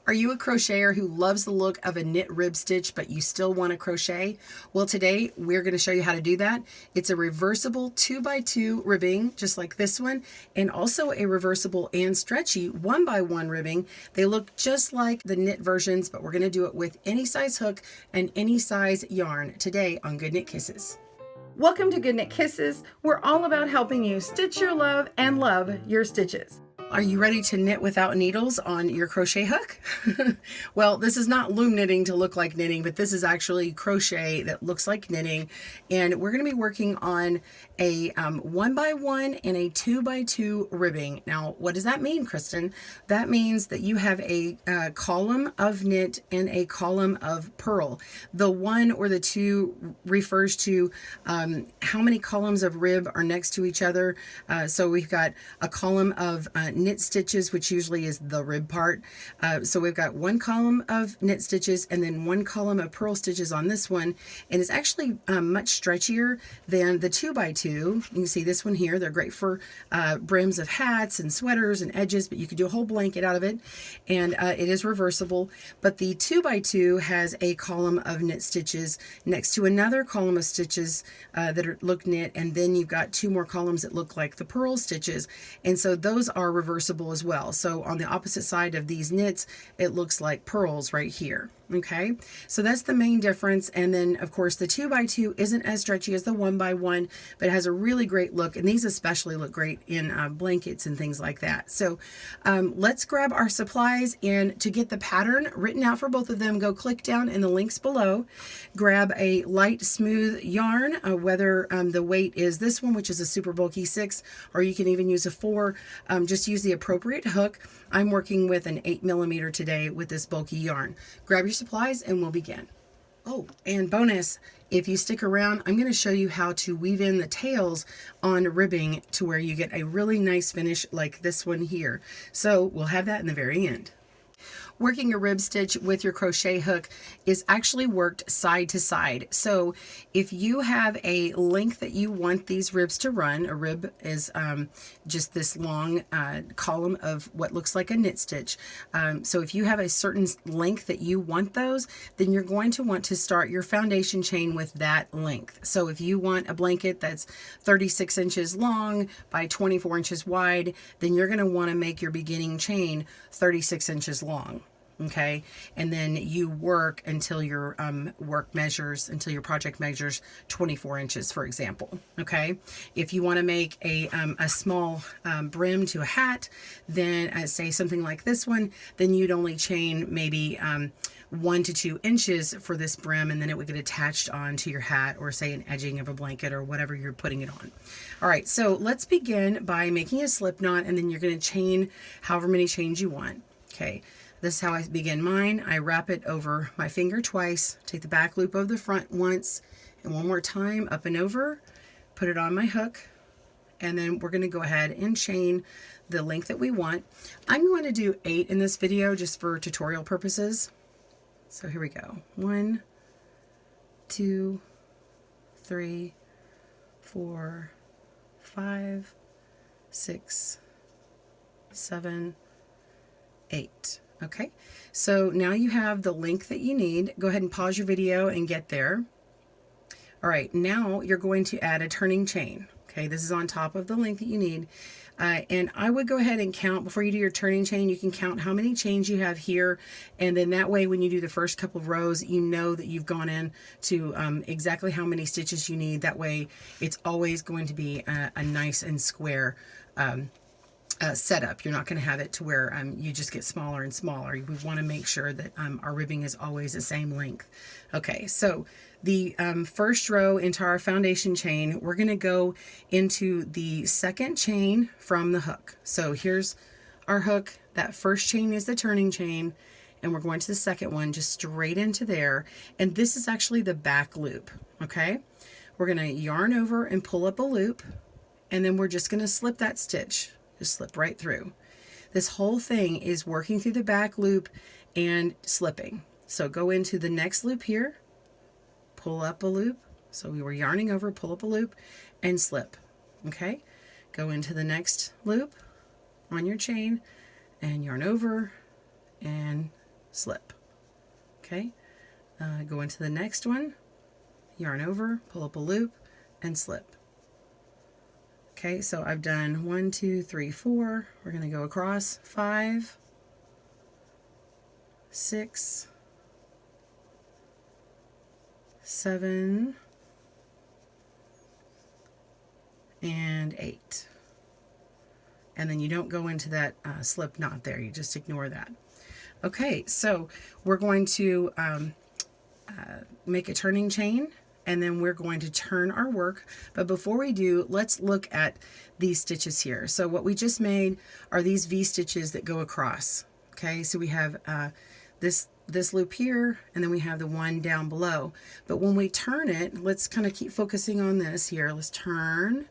Are you a crocheter who loves the look of a knit rib stitch, but you still want to crochet? Well, today we're going to show you how to do that. It's a reversible 2x2 ribbing, just like this one, and also a reversible and stretchy 1x1 ribbing. They look just like the knit versions, but we're going to do it with any size hook and any size yarn today on GoodKnit Kisses. Welcome to GoodKnit Kisses. We're all about helping you stitch your love and love your stitches. Are you ready to knit without needles on your crochet hook? Well, this is not loom knitting to look like knitting, but this is actually crochet that looks like knitting. And we're going to be working on a 1x1 and a 2x2 ribbing. Now, what does that mean, Kristen? That means that you have a column of knit and a column of purl. The 1 or the 2 refers to how many columns of rib are next to each other. So we've got a column of knit stitches, which usually is the rib part. So we've got 1 column of knit stitches and then 1 column of purl stitches on this one. And it's actually much stretchier than the 2x2. You can see this one here. They're great for brims of hats and sweaters and edges, but you could do a whole blanket out of it. And it is reversible. But the 2x2 has a column of knit stitches next to another column of stitches that look knit. And then you've got 2 more columns that look like the purl stitches. And so those are reversible as well. So on the opposite side of these knits, it looks like purls right here. Okay, so that's the main difference. And then of course the 2x2 isn't as stretchy as the 1x1, but it has a really great look, and these especially look great in blankets and things like that. So let's grab our supplies, and to get the pattern written out for both of them, go click down in the links below, grab a light smooth yarn, whether the weight is this one, which is a super bulky 6, or you can even use a 4. Just use the appropriate hook. I'm working with an 8mm today with this bulky yarn. Grab your supplies and we'll begin. Oh, and bonus, if you stick around, I'm going to show you how to weave in the tails on ribbing to where you get a really nice finish like this one here. So we'll have that in the very end. Working a rib stitch with your crochet hook is actually worked side to side. So if you have a length that you want these ribs to run, a rib is just this long column of what looks like a knit stitch. So if you have a certain length that you want those, then you're going to want to start your foundation chain with that length. So if you want a blanket that's 36 inches long by 24 inches wide, then you're going to want to make your beginning chain 36 inches long. Okay, and then you work until your until your project measures 24 inches, for example. Okay, if you want to make a small brim to a hat, then say something like this one, then you'd only chain maybe 1 to 2 inches for this brim, and then it would get attached onto your hat, or say an edging of a blanket or whatever you're putting it on. All right, so let's begin by making a slip knot, and then you're going to chain however many chains you want. Okay. This is how I begin mine. I wrap it over my finger twice, take the back loop of the front once, and one more time up and over, put it on my hook, and then we're going to go ahead and chain the length that we want. I'm going to do 8 in this video just for tutorial purposes. So here we go. 1, 2, 3, 4, 5, 6, 7, 8. Okay, so now you have the length that you need. Go ahead and pause your video and get there. All right, now you're going to add a turning chain. Okay, this is on top of the length that you need. And I would go ahead and count before you do your turning chain. You can count how many chains you have here, and then that way when you do the first couple of rows, you know that you've gone in to exactly how many stitches you need. That way it's always going to be a nice and square setup. You're not going to have it to where you just get smaller and smaller. We want to make sure that our ribbing is always the same length. Okay, so the first row into our foundation chain, we're going to go into the second chain from the hook. So here's our hook. That first chain is the turning chain, and we're going to the second one just straight into there. And this is actually the back loop. Okay, we're going to yarn over and pull up a loop, and then we're just going to slip that stitch. Just slip right through. This whole thing is working through the back loop and slipping. So go into the next loop here, pull up a loop. So we were yarning over, pull up a loop and slip. Okay, go into the next loop on your chain and yarn over and slip. Okay, go into the next one, yarn over, pull up a loop, and slip. Okay, so I've done 1, 2, 3, 4. We're going to go across 5, 6, 7, and 8. And then you don't go into that slip knot there, you just ignore that. Okay, so we're going to make a turning chain, and then we're going to turn our work. But before we do, let's look at these stitches here. So what we just made are these V stitches that go across. Okay, so we have this loop here, and then we have the one down below. But when we turn it, let's kind of keep focusing on this here. Let's turn.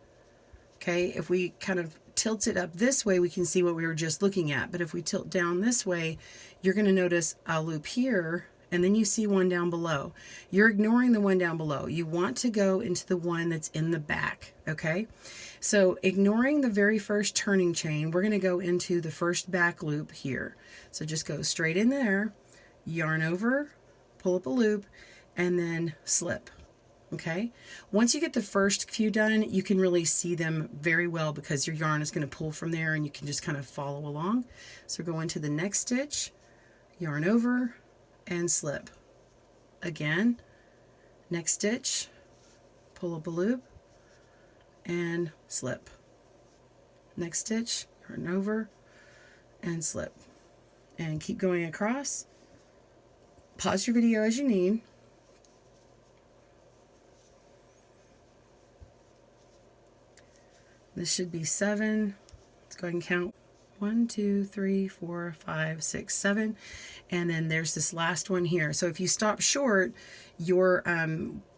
Okay, if we kind of tilt it up this way, we can see what we were just looking at. But if we tilt down this way, you're going to notice a loop here, and then you see one down below. You're ignoring the one down below. You want to go into the one that's in the back, okay? So ignoring the very first turning chain, we're going to go into the first back loop here. So just go straight in there, yarn over, pull up a loop, and then slip. Okay, once you get the first few done, you can really see them very well because your yarn is going to pull from there and you can just kind of follow along. So go into the next stitch, yarn over, and slip. Again, next stitch, pull up a loop, and slip. Next stitch, yarn over, and slip. And keep going across. Pause your video as you need. This should be 7. Let's go ahead and count. 1, 2, 3, 4, 5, 6, 7. And then there's this last one here. So if you stop short, your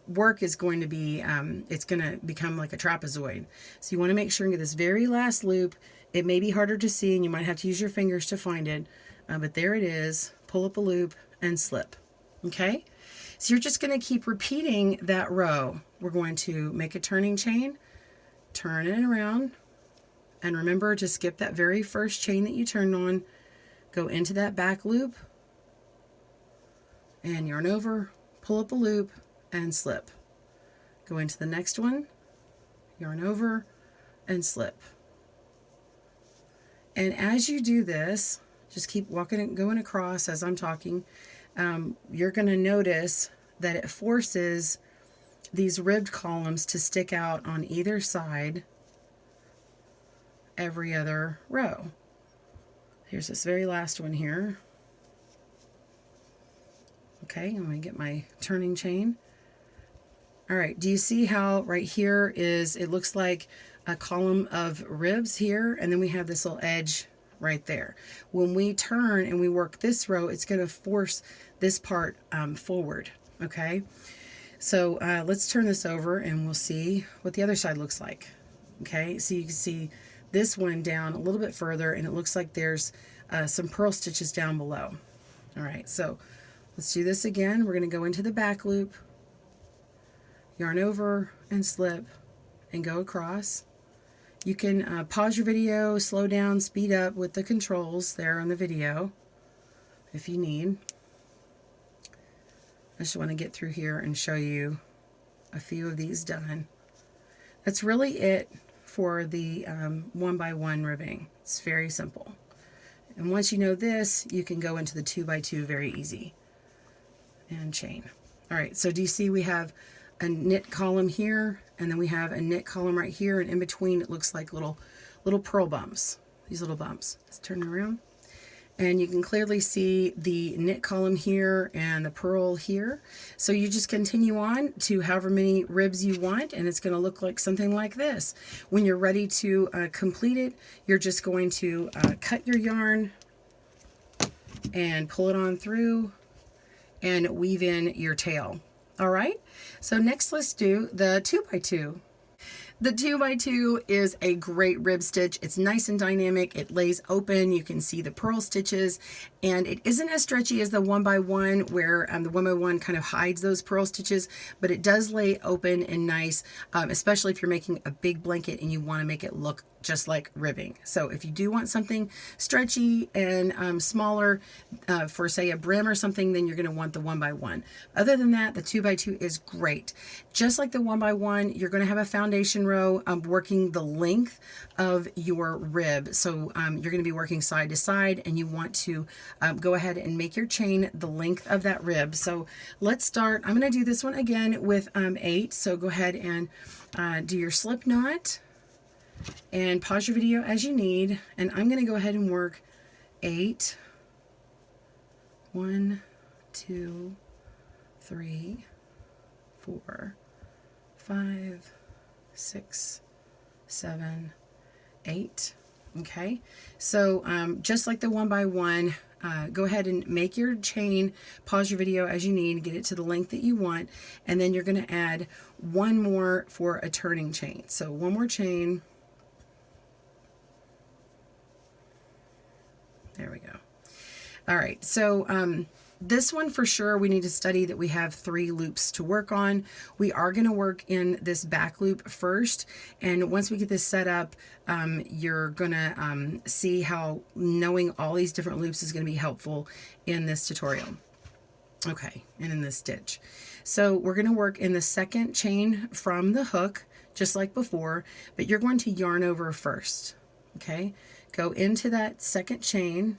work is going to be, it's going to become like a trapezoid. So you want to make sure and get this very last loop. It may be harder to see and you might have to use your fingers to find it. But there it is. Pull up a loop and slip. Okay? So you're just going to keep repeating that row. We're going to make a turning chain, turn it around, and remember to skip that very first chain that you turned on, go into that back loop, and yarn over, pull up a loop, and slip. Go into the next one, yarn over, and slip. And as you do this, just keep walking and going across as I'm talking. You're going to notice that it forces these ribbed columns to stick out on either side every other row. Here's this very last one here. Okay, I'm going to get my turning chain. All right, do you see how right here is, it looks like a column of ribs here, and then we have this little edge right there. When we turn and we work this row, it's going to force this part forward, okay? So let's turn this over and we'll see what the other side looks like. Okay, so you can see this one down a little bit further and it looks like there's some purl stitches down below. All right, so let's do this again. We're going to go into the back loop, yarn over and slip and go across. You can pause your video, slow down, speed up with the controls there on the video if you need. I just want to get through here and show you a few of these done. That's really it for the 1x1 ribbing. It's very simple. And once you know this, you can go into the 2x2 very easy and chain. All right, so do you see we have a knit column here, and then we have a knit column right here, and in between it looks like little purl bumps, these little bumps. Let's turn it around. And you can clearly see the knit column here and the purl here. So you just continue on to however many ribs you want, and it's going to look like something like this. When you're ready to complete it, you're just going to cut your yarn and pull it on through and weave in your tail. All right, so next let's do the 2x2. The 2x2 is a great rib stitch. It's nice and dynamic. It lays open. You can see the purl stitches, and it isn't as stretchy as the 1x1 where the 1x1 kind of hides those purl stitches, but it does lay open and nice, especially if you're making a big blanket and you want to make it look just like ribbing. So if you do want something stretchy and smaller for say a brim or something, then you're going to want the 1x1. Other than that, the 2x2 is great. Just like the 1x1, you're going to have a foundation row working the length of your rib. So you're going to be working side to side, and you want to go ahead and make your chain the length of that rib. So let's start. I'm going to do this one again with 8. So go ahead and do your slip knot and pause your video as you need. And I'm going to go ahead and work 8. 1, 2, 3, 4, 5, 6, 7, 8. Okay, so just like the 1x1, go ahead and make your chain, pause your video as you need, get it to the length that you want, and then you're going to add one more for a turning chain. So one more chain. There we go. All right, so this one for sure we need to study that we have 3 loops to work on. We are going to work in this back loop first, and once we get this set up, you're going to see how knowing all these different loops is going to be helpful in this tutorial. Okay, and in this stitch. So we're going to work in the second chain from the hook, just like before, but you're going to yarn over first. Okay, go into that second chain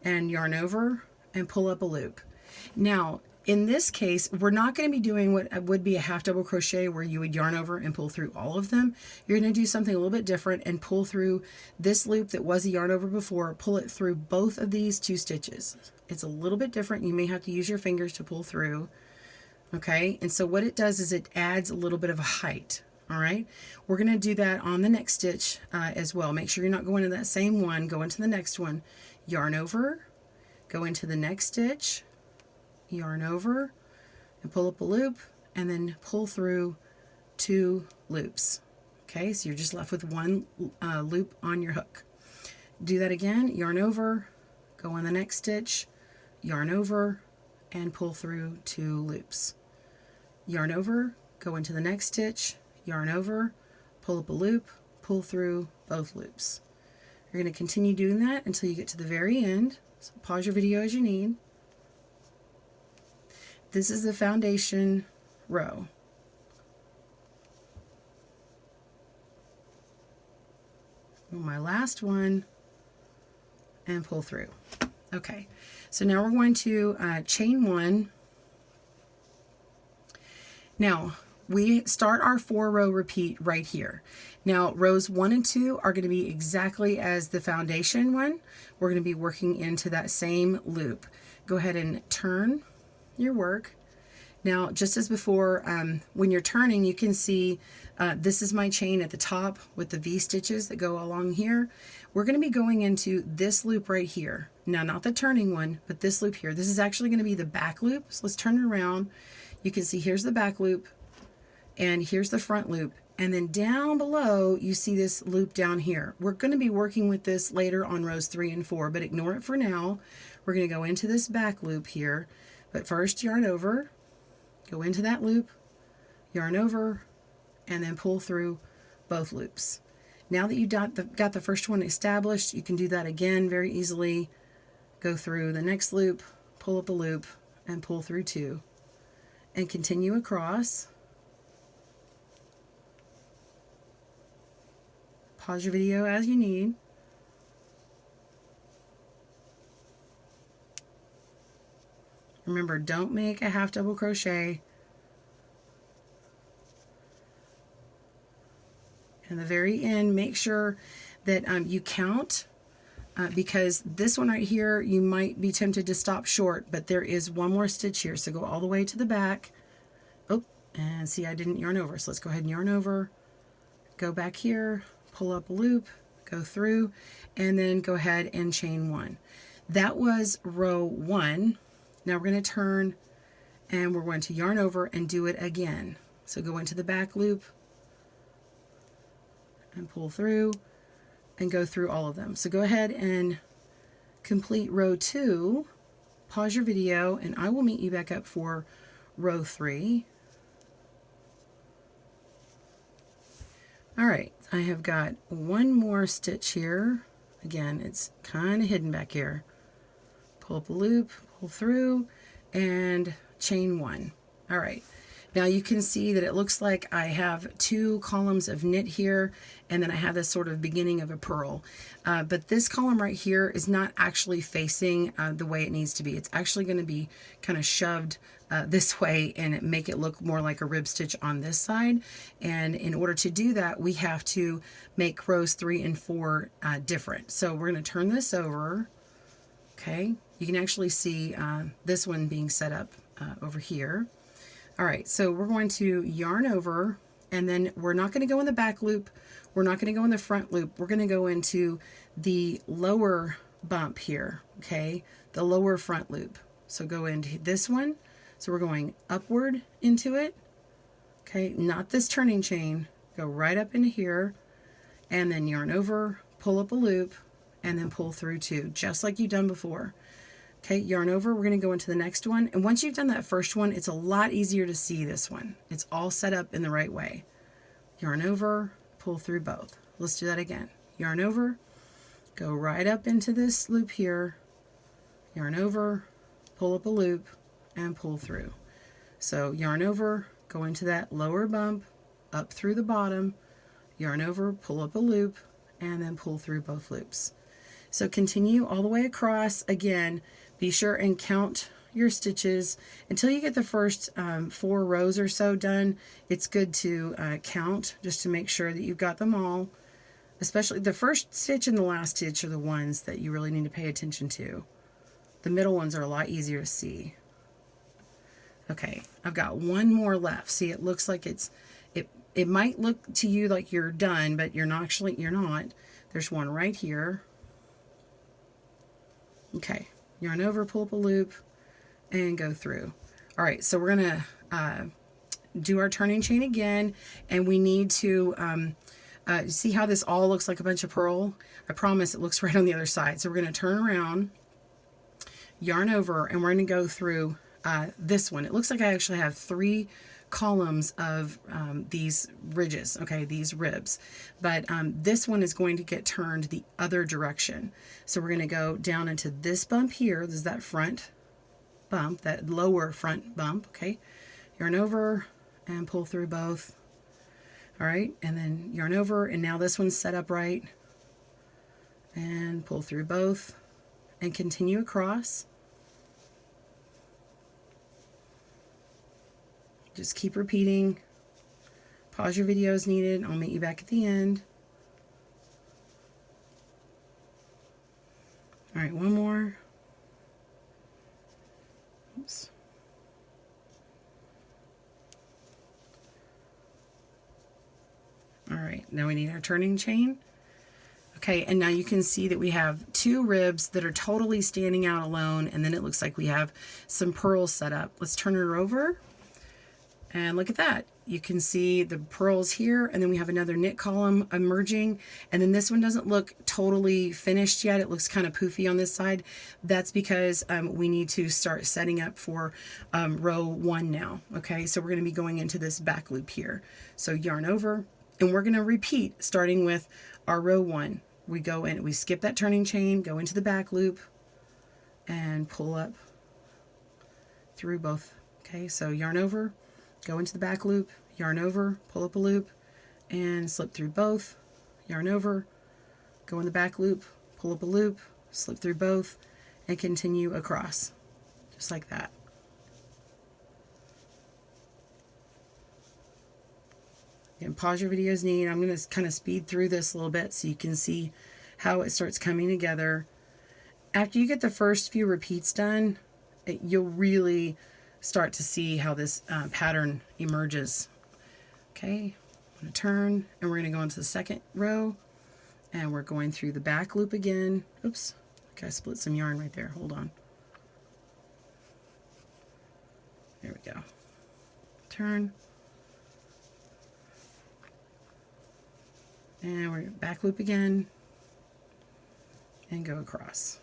and yarn over and pull up a loop. Now, in this case, we're not going to be doing what would be a half double crochet where you would yarn over and pull through all of them. You're going to do something a little bit different and pull through this loop that was a yarn over before, pull it through both of these 2 stitches. It's a little bit different. You may have to use your fingers to pull through. Okay, and so what it does is it adds a little bit of a height. All right, we're going to do that on the next stitch as well. Make sure you're not going to that same one. Go into the next one, yarn over, go into the next stitch, yarn over, and pull up a loop, and then pull through 2 loops. Okay, so you're just left with 1 loop on your hook. Do that again, yarn over, go on the next stitch, yarn over, and pull through 2 loops. Yarn over, go into the next stitch, yarn over, pull up a loop, pull through both loops. You're going to continue doing that until you get to the very end. So pause your video as you need. This is the foundation row. My last one, and pull through. Okay, so now we're going to chain 1. Now, we start our 4-row repeat right here. Now, rows 1 and 2 are going to be exactly as the foundation one. We're going to be working into that same loop. Go ahead and turn your work. Now, just as before, when you're turning, you can see this is my chain at the top with the V stitches that go along here. We're going to be going into this loop right here. Now, not the turning one, but this loop here. This is actually going to be the back loop. So let's turn it around. You can see here's the back loop, and here's the front loop, and then down below you see this loop down here. We're going to be working with this later on rows 3 and 4, but ignore it for now. We're going to go into this back loop here, but first yarn over, go into that loop, yarn over, and then pull through both loops. Now that you got the first one established, you can do that again very easily. Go through the next loop, pull up a loop, and pull through 2, and continue across. Pause your video as you need. Remember, don't make a half double crochet. In the very end, make sure that you count because this one right here, you might be tempted to stop short, but there is one more stitch here. So go all the way to the back. Oh, and see, I didn't yarn over. So let's go ahead and yarn over. Go back here. Pull up a loop, go through, and then go ahead and chain 1. That was row 1. Now we're going to turn and we're going to yarn over and do it again. So go into the back loop and pull through and go through all of them. So go ahead and complete row 2, pause your video, and I will meet you back up for row 3. All right, I have got one more stitch here. Again, it's kind of hidden back here. Pull up a loop, pull through, and chain one. All right. Now you can see that it looks like I have 2 columns of knit here, and then I have this sort of beginning of a purl. But this column right here is not actually facing the way it needs to be. It's actually going to be kind of shoved this way and make it look more like a rib stitch on this side. And in order to do that, we have to make rows 3 and 4 different. So we're going to turn this over. Okay, you can actually see this one being set up over here. All right, so we're going to yarn over, and then we're not going to go in the back loop. We're not going to go in the front loop. We're going to go into the lower bump here, okay? The lower front loop. So go into this one. So we're going upward into it, okay? Not this turning chain. Go right up into here, and then yarn over, pull up a loop, and then pull through 2, just like you've done before. Okay, yarn over, we're going to go into the next one. And once you've done that first one, it's a lot easier to see this one. It's all set up in the right way. Yarn over, pull through both. Let's do that again. Yarn over, go right up into this loop here, yarn over, pull up a loop, and pull through. So yarn over, go into that lower bump, up through the bottom, yarn over, pull up a loop, and then pull through both loops. So continue all the way across. Again, be sure and count your stitches until you get the first 4 rows or so done. It's good to count just to make sure that you've got them all. Especially the first stitch and the last stitch are the ones that you really need to pay attention to. The middle ones are a lot easier to see. Okay, I've got one more left. See, it looks like it might look to you like you're done, but you're not. There's one right here. Okay, yarn over, pull up a loop, and go through. All right, so we're going to do our turning chain again, and we need to see how this all looks like a bunch of purl. I promise it looks right on the other side. So we're going to turn around, yarn over, and we're going to go through this one. It looks like I actually have 3 columns of these ridges, okay, these ribs, but this one is going to get turned the other direction. So we're going to go down into this bump here. This is that front bump, that lower front bump, okay? Yarn over and pull through both. All right, and then yarn over, and now this one's set up right, and pull through both and continue across. Just keep repeating. Pause your video as needed. I'll meet you back at the end. All right, one more. Oops. All right, now we need our turning chain. Okay, and now you can see that we have 2 ribs that are totally standing out alone, and then it looks like we have some purls set up. Let's turn her over. And look at that. You can see the purls here, and then we have another knit column emerging, and then this one doesn't look totally finished yet. It looks kind of poofy on this side. That's because we need to start setting up for row 1 now. Okay, so we're going to be going into this back loop here. So yarn over, and we're going to repeat starting with our row 1. We go in, we skip that turning chain, go into the back loop, and pull up through both. Okay, so yarn over, go into the back loop, yarn over, pull up a loop, and slip through both, yarn over, go in the back loop, pull up a loop, slip through both, and continue across, just like that. Again, pause your video as needed. I'm going to kind of speed through this a little bit so you can see how it starts coming together. After you get the first few repeats done, you'll really start to see how this pattern emerges. Okay, I'm going to turn, and we're going to go into the second row, and we're going through the back loop again. Oops, okay, I split some yarn right there. Hold on. There we go. Turn. And we're back loop again, and go across.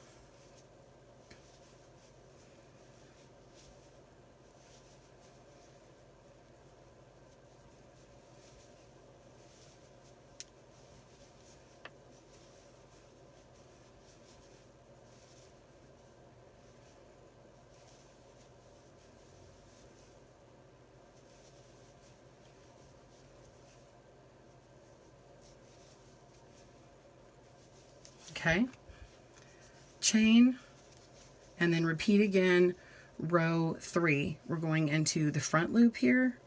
Okay, chain, and then repeat again, row 3. We're going into the front loop here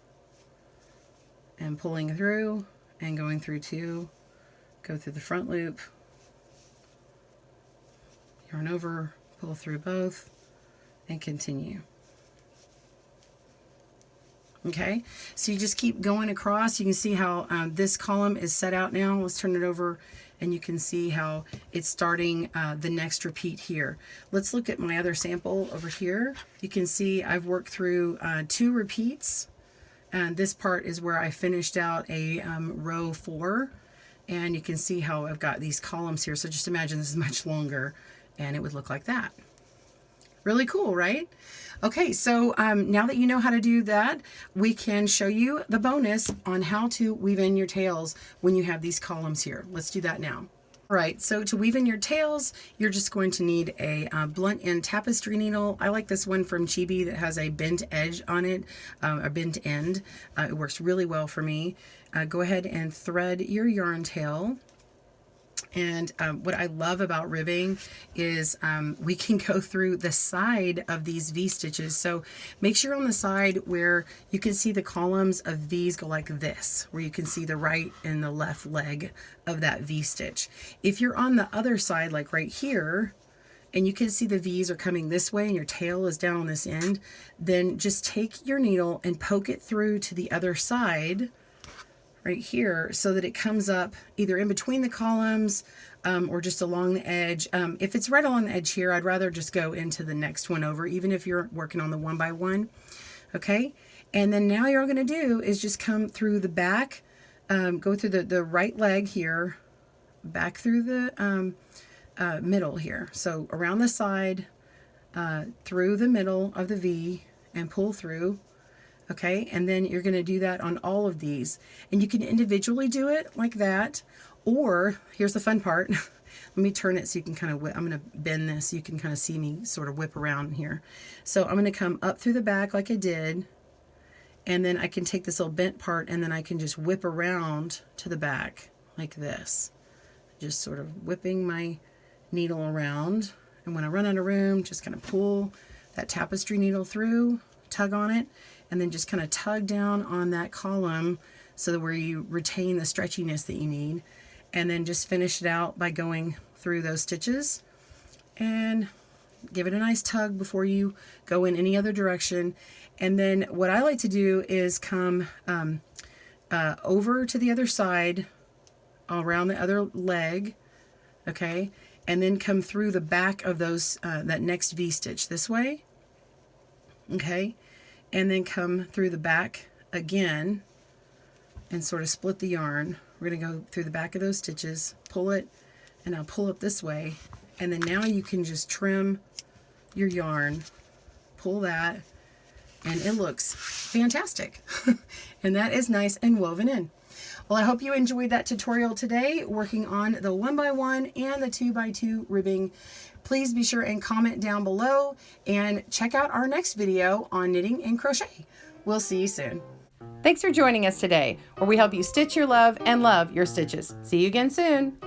and pulling through and going through 2, go through the front loop, yarn over, pull through both, and continue. Okay, so you just keep going across. You can see how this column is set out now. Let's turn it over and you can see how it's starting the next repeat here. Let's look at my other sample over here. You can see I've worked through 2 repeats, and this part is where I finished out a row 4, and you can see how I've got these columns here. So just imagine this is much longer and it would look like that. Really cool, right? Okay, so now that you know how to do that, we can show you the bonus on how to weave in your tails when you have these columns here. Let's do that now. All right, so to weave in your tails, you're just going to need a blunt end tapestry needle. I like this one from Chibi that has a bent edge on it, a bent end. It works really well for me. Go ahead and thread your yarn tail. And what I love about ribbing is we can go through the side of these V-stitches. So make sure on the side where you can see the columns of V's go like this, where you can see the right and the left leg of that V-stitch. If you're on the other side, like right here, and you can see the V's are coming this way and your tail is down on this end, then just take your needle and poke it through to the other side right here so that it comes up either in between the columns or just along the edge. If it's right along the edge here, I'd rather just go into the next one over, even if you're working on the 1x1. Okay, and then now you're going to do is just come through the back, go through the right leg here, back through the middle here. So around the side, through the middle of the V and pull through. Okay, and then you're going to do that on all of these, and you can individually do it like that, or here's the fun part. Let me turn it so you can kind of I'm going to bend this so you can kind of see me sort of whip around here. So I'm going to come up through the back like I did, and then I can take this little bent part and then I can just whip around to the back like this, just sort of whipping my needle around. And when I run out of room, just kind of pull that tapestry needle through, tug on it, and then just kind of tug down on that column so that where you retain the stretchiness that you need, and then just finish it out by going through those stitches and give it a nice tug before you go in any other direction. And then what I like to do is come over to the other side around the other leg, okay, and then come through the back of those that next V-stitch this way, okay, and then come through the back again and sort of split the yarn. We're going to go through the back of those stitches, pull it, and I'll pull up this way, and then now you can just trim your yarn, pull that, and it looks fantastic. And that is nice and woven in. Well, I hope you enjoyed that tutorial today, working on the 1x1 and the 2x2 ribbing. Please be sure and comment down below and check out our next video on knitting and crochet. We'll see you soon. Thanks for joining us today, where we help you stitch your love and love your stitches. See you again soon.